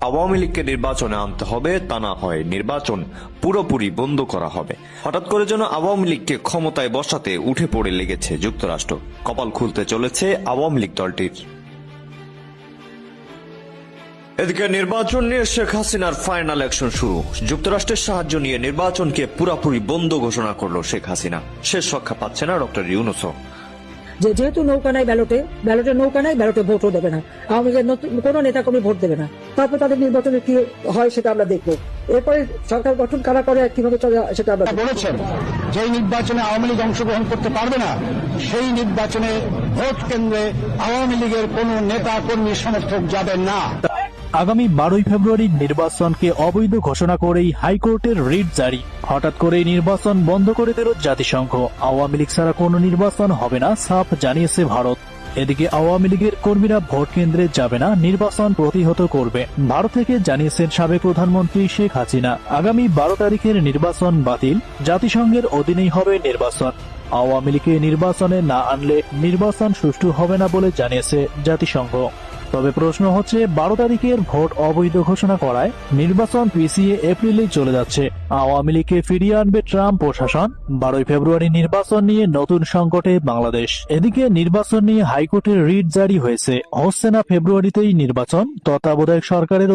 আওয়ামী লীগকে নির্বাচনে আনতে হবে, তা না হয় নির্বাচন পুরোপুরি বন্ধ করা হবে। হঠাৎ করে যেন আওয়ামী লীগকে ক্ষমতায় বসাতে উঠে পড়ে লেগেছে যুক্তরাষ্ট্র। কপাল খুলতে চলেছে আওয়ামী লীগ দলটির। এদিকে নির্বাচন নিয়ে শেখ হাসিনার ফাইনাল অ্যাকশন শুরু। যুক্তরাষ্ট্রের সাহায্য নিয়ে নির্বাচনকে পুরোপুরি বন্ধ ঘোষণা করলো শেখ হাসিনা। শেষ রক্ষা পাচ্ছে না ডক্টর ইউনূসও। যেহেতু নৌকা নাই, ব্যালটে নৌকা নাই, ব্যালটে ভোটও দেবে না, আওয়ামী লীগের কোনো নেতাকর্মী ভোট দেবে না। তারপর তাদের নির্বাচনে কি হয় সেটা আমরা দেখবো। এরপরে সরকার গঠন কারা করে, কিভাবে চলে সেটা আমরা বলেছেন। যে নির্বাচনে আওয়ামী লীগ অংশগ্রহণ করতে পারবে না, সেই নির্বাচনে ভোট কেন্দ্রে আওয়ামী লীগের কোন নেতা কর্মী সমর্থক যাবেন না। আগামী 12 ফেব্রুয়ারির নির্বাচনকে অবৈধ ঘোষণা করেই হাইকোর্টের রিট জারি। হঠাৎ করে নির্বাচন বন্ধ করে দিল জাতিসংঘ। আওয়ামী লীগ ছাড়া কোনো নির্বাচন হবে না, সাফ জানিয়েছে ভারত। এদিকে আওয়ামী লীগের কর্মীরা ভোট কেন্দ্রে যাবে না, নির্বাচন প্রতিহত করবে। ভারত থেকে জানিয়েছেন সাবেক প্রধানমন্ত্রী শেখ হাসিনা। আগামী 12 তারিখের নির্বাচন বাতিল, জাতিসংঘের অধীনেই হবে নির্বাচন। আওয়ামী লীগকে নির্বাচনে না আনলে নির্বাচন সুষ্ঠু হবে না বলে জানিয়েছে জাতিসংঘ। তবে প্রশ্ন হচ্ছে, 12 তারিখের ভোট অবৈধ ঘোষণা করায় নির্বাচন পিছিয়ে এপ্রিলে চলে যাচ্ছে। আওয়ামী লীগকে ফিরিয়ে আনবে ট্রাম্প প্রশাসন। 12 ফেব্রুয়ারি নির্বাচন নিয়ে নতুন সংকটে বাংলাদেশ। এদিকে নির্বাচন নিয়ে হাইকোর্টের রিট জারি হয়েছে। হচ্ছে না ফেব্রুয়ারিতেই নির্বাচন, তত্ত্বাবধায়ক সরকারের